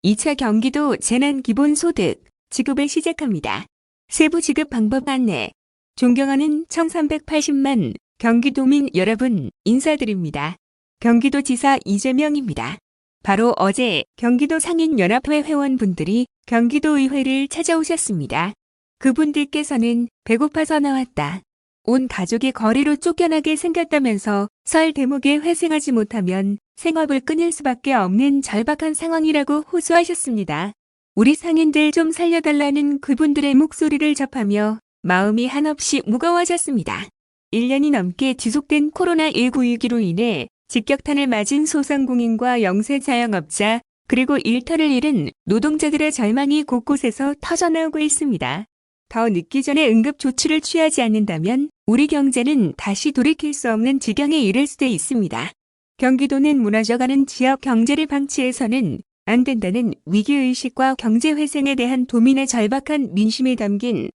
2차 경기도 재난기본소득 지급을 시작합니다. 세부 지급 방법 안내. 존경하는 1380만 경기도민 여러분 인사드립니다. 경기도지사 이재명입니다. 바로 어제 경기도 상인연합회 회원분들이 경기도의회를 찾아오셨습니다. 그분들께서는 배고파서 나왔다. 온 가족이 거리로 쫓겨나게 생겼다면서 설 대목에 회생하지 못하면 생업을 끊을 수밖에 없는 절박한 상황이라고 호소하셨습니다. 우리 상인들 좀 살려달라는 그분들의 목소리를 접하며 마음이 한없이 무거워졌습니다. 1년이 넘게 지속된 코로나19 위기로 인해 직격탄을 맞은 소상공인과 영세자영업자 그리고 일터를 잃은 노동자들의 절망이 곳곳에서 터져나오고 있습니다. 더 늦기 전에 응급 조치를 취하지 않는다면 우리 경제는 다시 돌이킬 수 없는 지경에 이를 수도 있습니다. 경기도는 무너져가는 지역 경제를 방치해서는 안 된다는 위기의식과 경제회생에 대한 도민의 절박한 민심이 담긴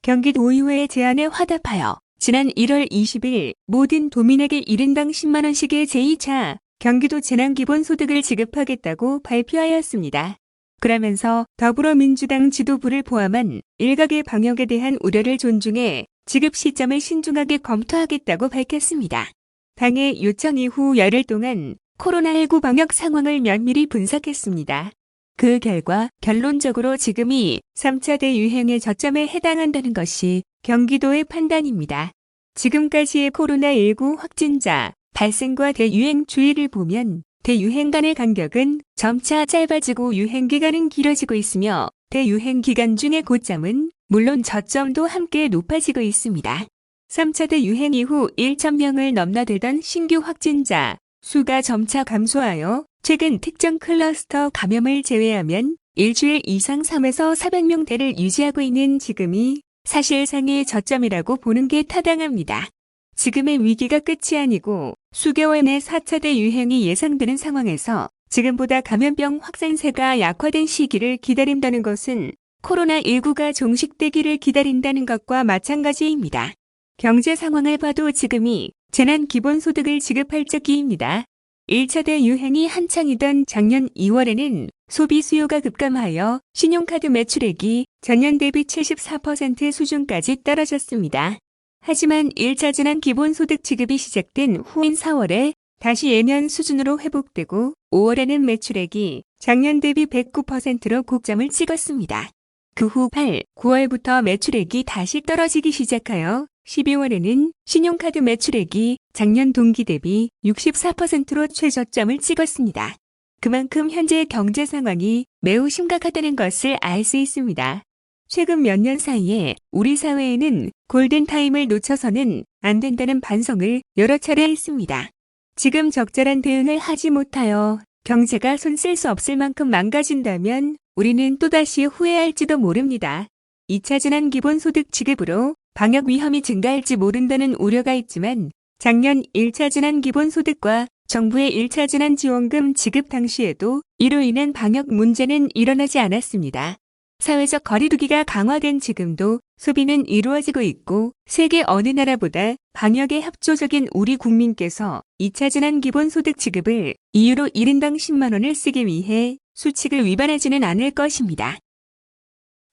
경기도의회의 제안에 화답하여 지난 1월 20일 모든 도민에게 1인당 10만원씩의 제2차 경기도 재난기본소득을 지급하겠다고 발표하였습니다. 그러면서 더불어민주당 지도부를 포함한 일각의 방역에 대한 우려를 존중해 지급 시점을 신중하게 검토하겠다고 밝혔습니다. 당의 요청 이후 열흘 동안 코로나19 방역 상황을 면밀히 분석했습니다. 그 결과 결론적으로 지금이 3차 대유행의 저점에 해당한다는 것이 경기도의 판단입니다. 지금까지의 코로나19 확진자 발생과 대유행 추이를 보면 대유행 간의 간격은 점차 짧아지고 유행 기간은 길어지고 있으며 대유행 기간 중의 고점은 물론 저점도 함께 높아지고 있습니다. 3차 대유행 이후 1,000명을 넘나들던 신규 확진자 수가 점차 감소하여 최근 특정 클러스터 감염을 제외하면 일주일 이상 3에서 400명대를 유지하고 있는 지금이 사실상의 저점이라고 보는 게 타당합니다. 지금의 위기가 끝이 아니고 수개월 내 4차 대유행이 예상되는 상황에서 지금보다 감염병 확산세가 약화된 시기를 기다린다는 것은 코로나19가 종식되기를 기다린다는 것과 마찬가지입니다. 경제 상황을 봐도 지금이 재난기본소득을 지급할 적기입니다. 1차 대유행이 한창이던 작년 2월에는 소비 수요가 급감하여 신용카드 매출액이 전년 대비 74% 수준까지 떨어졌습니다. 하지만 1차 재난기본소득 지급이 시작된 후인 4월에 다시 예년 수준으로 회복되고 5월에는 매출액이 작년 대비 109%로 곡점을 찍었습니다. 그 후 8, 9월부터 매출액이 다시 떨어지기 시작하여 12월에는 신용카드 매출액이 작년 동기 대비 64%로 최저점을 찍었습니다. 그만큼 현재의 경제 상황이 매우 심각하다는 것을 알 수 있습니다. 최근 몇 년 사이에 우리 사회에는 골든타임을 놓쳐서는 안 된다는 반성을 여러 차례 했습니다. 지금 적절한 대응을 하지 못하여 경제가 손 쓸 수 없을 만큼 망가진다면 우리는 또다시 후회할지도 모릅니다. 2차 재난기본소득 지급으로 방역 위험이 증가할지 모른다는 우려가 있지만 작년 1차 재난기본소득과 정부의 1차 재난지원금 지급 당시에도 이로 인한 방역 문제는 일어나지 않았습니다. 사회적 거리두기가 강화된 지금도 소비는 이루어지고 있고 세계 어느 나라보다 방역에 협조적인 우리 국민께서 2차 재난기본소득 지급을 이유로 1인당 10만 원을 쓰기 위해 수칙을 위반하지는 않을 것입니다.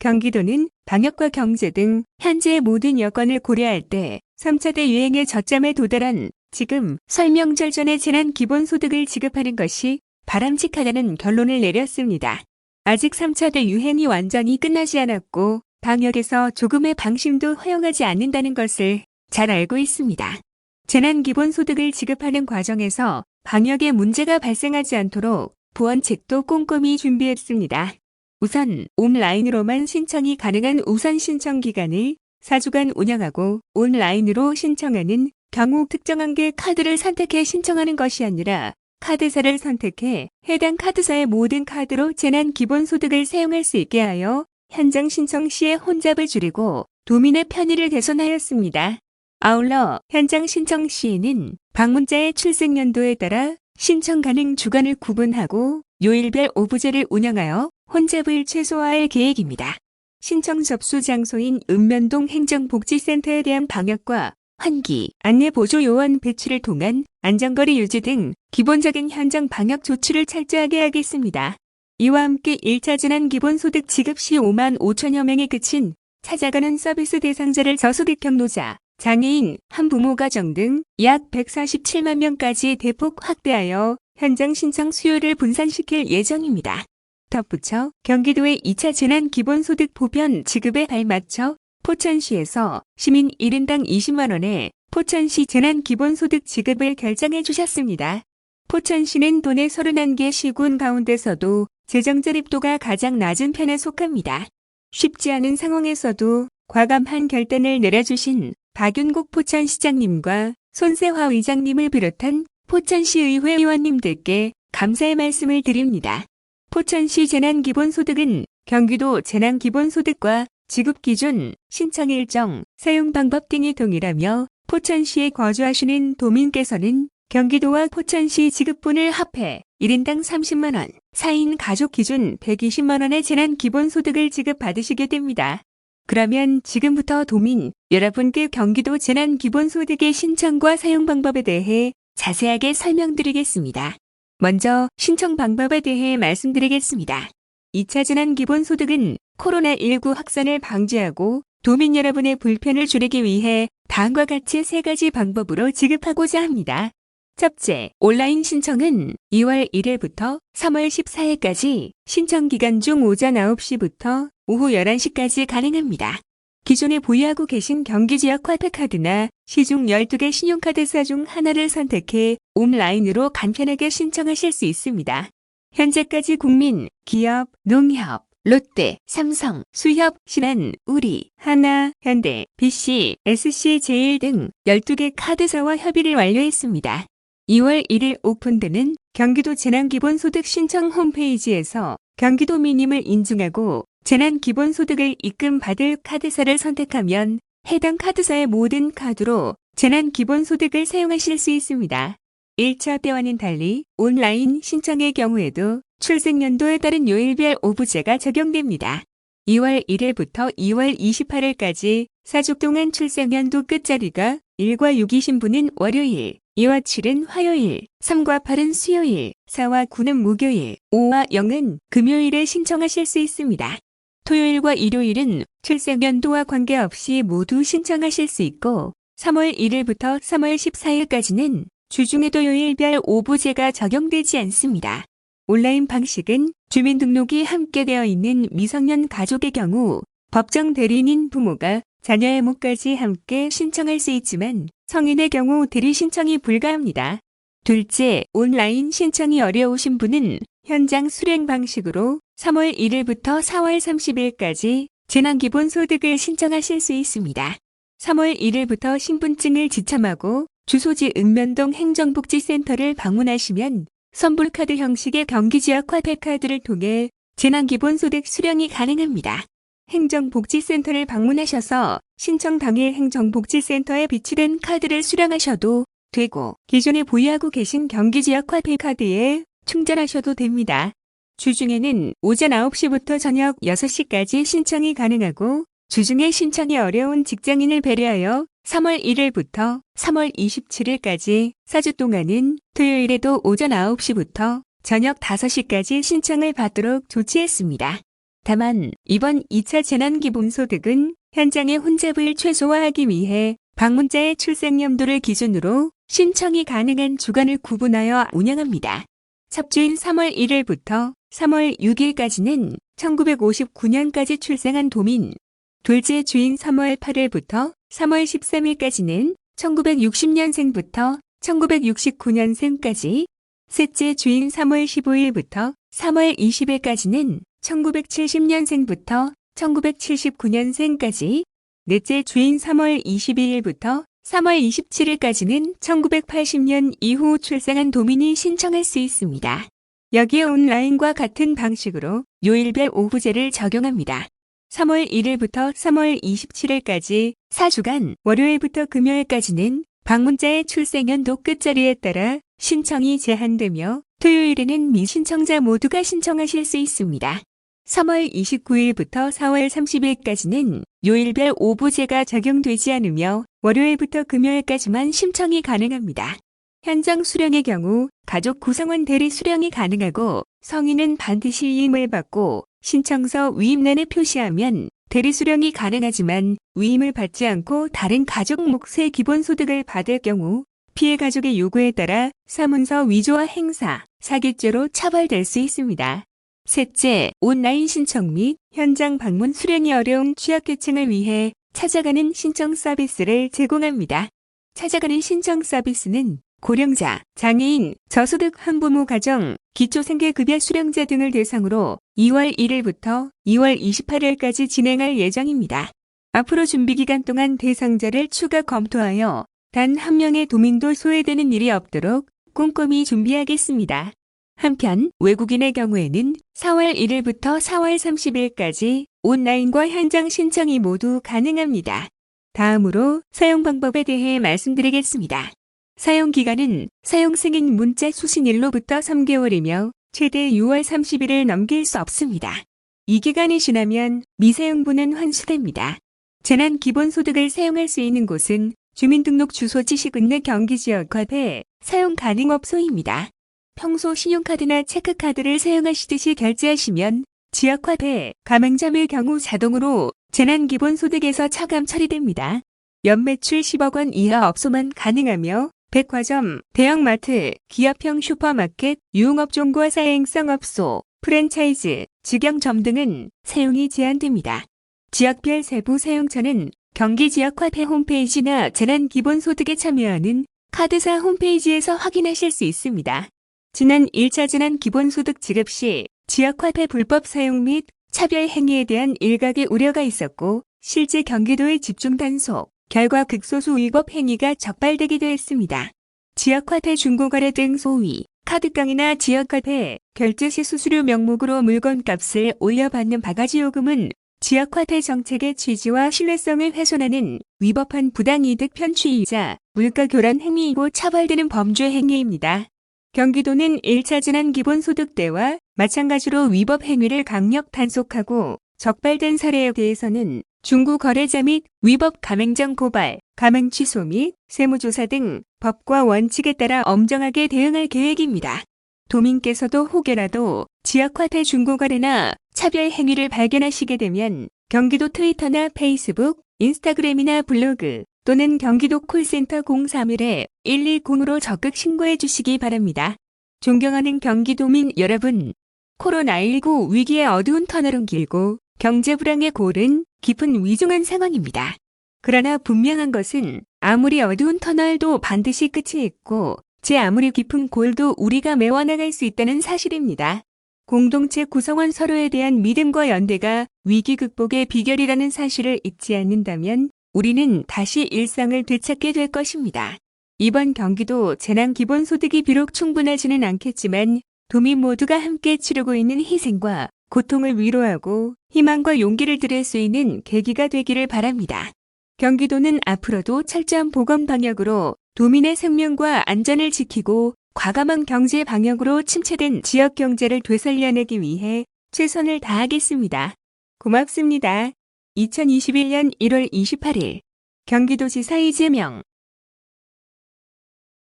경기도는 방역과 경제 등 현재의 모든 여건을 고려할 때 3차 대유행의 저점에 도달한 지금 설명절 전에 재난기본소득을 지급하는 것이 바람직하다는 결론을 내렸습니다. 아직 3차 대유행이 완전히 끝나지 않았고 방역에서 조금의 방심도 허용하지 않는다는 것을 잘 알고 있습니다. 재난기본소득을 지급하는 과정에서 방역에 문제가 발생하지 않도록 보완책도 꼼꼼히 준비했습니다. 우선 온라인으로만 신청이 가능한 우선 신청 기간을 4주간 운영하고 온라인으로 신청하는 경우 특정한 개 카드를 선택해 신청하는 것이 아니라 카드사를 선택해 해당 카드사의 모든 카드로 재난기본소득을 사용할 수 있게 하여 현장 신청 시에 혼잡을 줄이고 도민의 편의를 개선하였습니다. 아울러 현장 신청 시에는 방문자의 출생 연도에 따라 신청 가능 주간을 구분하고 요일별 오부제를 운영하여 혼잡을 최소화할 계획입니다. 신청 접수 장소인 읍면동 행정복지센터에 대한 방역과 환기, 안내보조 요원 배치를 통한 안전거리 유지 등 기본적인 현장 방역 조치를 철저하게 하겠습니다. 이와 함께 1차 재난기본소득 지급 시 5만 5천여 명에 그친 찾아가는 서비스 대상자를 저소득형 노자, 장애인, 한부모 가정 등 약 147만 명까지 대폭 확대하여 현장 신청 수요를 분산시킬 예정입니다. 덧붙여 경기도의 2차 재난기본소득 보편 지급에 발맞춰 포천시에서 시민 1인당 20만 원의 포천시 재난기본소득 지급을 결정해 주셨습니다. 포천시는 도내 31개 시군 가운데서도 재정 저립도가 가장 낮은 편에 속합니다. 쉽지 않은 상황에서도 과감한 결단을 내려주신 박윤국 포천시장님과 손세화 의장님을 비롯한 포천시의회 의원님들께 감사의 말씀을 드립니다. 포천시 재난기본소득은 경기도 재난기본소득과 지급기준, 신청 일정, 사용 방법 등이 동일하며 포천시에 거주하시는 도민께서는 경기도와 포천시 지급분을 합해 1인당 30만 원, 4인 가족 기준 120만 원의 재난기본소득을 지급받으시게 됩니다. 그러면 지금부터 도민 여러분께 경기도 재난기본소득의 신청과 사용 방법에 대해 자세하게 설명드리겠습니다. 먼저 신청 방법에 대해 말씀드리겠습니다. 2차 재난기본소득은 코로나19 확산을 방지하고 도민 여러분의 불편을 줄이기 위해 다음과 같이 3가지 방법으로 지급하고자 합니다. 첫째, 온라인 신청은 2월 1일부터 3월 14일까지 신청 기간 중 오전 9시부터 오후 11시까지 가능합니다. 기존에 보유하고 계신 경기지역 화폐카드나 시중 12개 신용카드사 중 하나를 선택해 온라인으로 간편하게 신청하실 수 있습니다. 현재까지 국민, 기업, 농협, 롯데, 삼성, 수협, 신한, 우리, 하나, 현대, BC, SC제일 등 12개 카드사와 협의를 완료했습니다. 2월 1일 오픈되는 경기도 재난기본소득 신청 홈페이지에서 경기도민임을 인증하고 재난기본소득을 입금받을 카드사를 선택하면 해당 카드사의 모든 카드로 재난기본소득을 사용하실 수 있습니다. 1차 때와는 달리 온라인 신청의 경우에도 출생연도에 따른 요일별 오부제가 적용됩니다. 2월 1일부터 2월 28일까지 4주 동안 출생연도 끝자리가 1과 6이신 분은 월요일, 2와 7은 화요일, 3과 8은 수요일, 4와 9는 목요일, 5와 0은 금요일에 신청하실 수 있습니다. 토요일과 일요일은 출생연도와 관계없이 모두 신청하실 수 있고 3월 1일부터 3월 14일까지는 주중에도 요일별 오부제가 적용되지 않습니다. 온라인 방식은 주민등록이 함께 되어 있는 미성년 가족의 경우 법정 대리인인 부모가 자녀의 목까지 함께 신청할 수 있지만 성인의 경우 대리 신청이 불가합니다. 둘째, 온라인 신청이 어려우신 분은 현장 수령 방식으로 3월 1일부터 4월 30일까지 재난기본소득을 신청하실 수 있습니다. 3월 1일부터 신분증을 지참하고 주소지 읍면동 행정복지센터를 방문하시면 선불카드 형식의 경기지역 화폐카드를 통해 재난기본소득 수령이 가능합니다. 행정복지센터를 방문하셔서 신청 당일 행정복지센터에 비치된 카드를 수령하셔도 되고 기존에 보유하고 계신 경기지역 화폐카드에 충전하셔도 됩니다. 주중에는 오전 9시부터 저녁 6시까지 신청이 가능하고 주중에 신청이 어려운 직장인을 배려하여 3월 1일부터 3월 27일까지 4주 동안은 토요일에도 오전 9시부터 저녁 5시까지 신청을 받도록 조치했습니다. 다만 이번 2차 재난기본소득은 현장의 혼잡을 최소화하기 위해 방문자의 출생연도를 기준으로 신청이 가능한 주간을 구분하여 운영합니다. 첫 주인 3월 1일부터 3월 6일까지는 1959년까지 출생한 도민, 둘째 주인 3월 8일부터 3월 13일까지는 1960년생부터 1969년생까지, 셋째 주인 3월 15일부터 3월 20일까지는 1970년생부터 1979년생까지, 넷째 주인 3월 22일부터 3월 27일까지는 1980년 이후 출생한 도민이 신청할 수 있습니다. 여기에 온라인과 같은 방식으로 요일별 오부제를 적용합니다. 3월 1일부터 3월 27일까지 4주간 월요일부터 금요일까지는 방문자의 출생연도 끝자리에 따라 신청이 제한되며 토요일에는 미신청자 모두가 신청하실 수 있습니다. 3월 29일부터 4월 30일까지는 요일별 오부제가 적용되지 않으며 월요일부터 금요일까지만 신청이 가능합니다. 현장 수령의 경우 가족 구성원 대리 수령이 가능하고 성인은 반드시 위임을 받고 신청서 위임란에 표시하면 대리 수령이 가능하지만 위임을 받지 않고 다른 가족 몫의 기본소득을 받을 경우 피해 가족의 요구에 따라 사문서 위조와 행사, 사기죄로 처벌될 수 있습니다. 셋째, 온라인 신청 및 현장 방문 수령이 어려운 취약계층을 위해 찾아가는 신청 서비스를 제공합니다. 찾아가는 신청 서비스는 고령자, 장애인, 저소득 한부모 가정, 기초생계급여 수령자 등을 대상으로 2월 1일부터 2월 28일까지 진행할 예정입니다. 앞으로 준비기간 동안 대상자를 추가 검토하여 단 한 명의 도민도 소외되는 일이 없도록 꼼꼼히 준비하겠습니다. 한편 외국인의 경우에는 4월 1일부터 4월 30일까지 온라인과 현장 신청이 모두 가능합니다. 다음으로 사용 방법에 대해 말씀드리겠습니다. 사용 기간은 사용 승인 문자 수신일로부터 3개월이며 최대 6월 30일을 넘길 수 없습니다. 이 기간이 지나면 미사용분은 환수됩니다. 재난기본소득을 사용할 수 있는 곳은 주민등록 주소 지시군 내 경기지역화폐 사용 가능 업소입니다. 평소 신용카드나 체크카드를 사용하시듯이 결제하시면 지역화폐 가맹점의 경우 자동으로 재난기본소득에서 차감 처리됩니다. 연매출 10억 원 이하 업소만 가능하며 백화점, 대형마트, 기업형 슈퍼마켓, 유흥업종과 사행성 업소, 프랜차이즈, 직영점 등은 사용이 제한됩니다. 지역별 세부 사용처는 경기지역화폐 홈페이지나 재난기본소득에 참여하는 카드사 홈페이지에서 확인하실 수 있습니다. 지난 1차 재난기본소득 지급 시 지역화폐 불법 사용 및 차별 행위에 대한 일각의 우려가 있었고 실제 경기도의 집중 단속, 결과 극소수 위법 행위가 적발되기도 했습니다. 지역화폐 중고거래 등 소위 카드깡이나 지역화폐 결제 시 수수료 명목으로 물건값을 올려받는 바가지 요금은 지역화폐 정책의 취지와 신뢰성을 훼손하는 위법한 부당이득 편취이자 물가 교란 행위이고 처벌되는 범죄 행위입니다. 경기도는 1차 재난기본소득 때와 마찬가지로 위법 행위를 강력 단속하고 적발된 사례에 대해서는 중고거래자 및 위법 가맹점 고발, 가맹 취소 및 세무조사 등 법과 원칙에 따라 엄정하게 대응할 계획입니다. 도민께서도 혹여라도 지역화폐 중고거래나 차별 행위를 발견하시게 되면 경기도 트위터나 페이스북, 인스타그램이나 블로그 또는 경기도 콜센터 031-120으로 적극 신고해 주시기 바랍니다. 존경하는 경기도민 여러분, 코로나19 위기의 어두운 터널은 길고 경제 불황의 골은 깊은 위중한 상황입니다. 그러나 분명한 것은 아무리 어두운 터널도 반드시 끝이 있고 제 아무리 깊은 골도 우리가 메워나갈 수 있다는 사실입니다. 공동체 구성원 서로에 대한 믿음과 연대가 위기 극복의 비결이라는 사실을 잊지 않는다면 우리는 다시 일상을 되찾게 될 것입니다. 이번 경기도 재난기본소득이 비록 충분하지는 않겠지만 도민 모두가 함께 치르고 있는 희생과 고통을 위로하고 희망과 용기를 드릴 수 있는 계기가 되기를 바랍니다. 경기도는 앞으로도 철저한 보건 방역으로 도민의 생명과 안전을 지키고 과감한 경제 방역으로 침체된 지역 경제를 되살려내기 위해 최선을 다하겠습니다. 고맙습니다. 2021년 1월 28일 경기도지사 이재명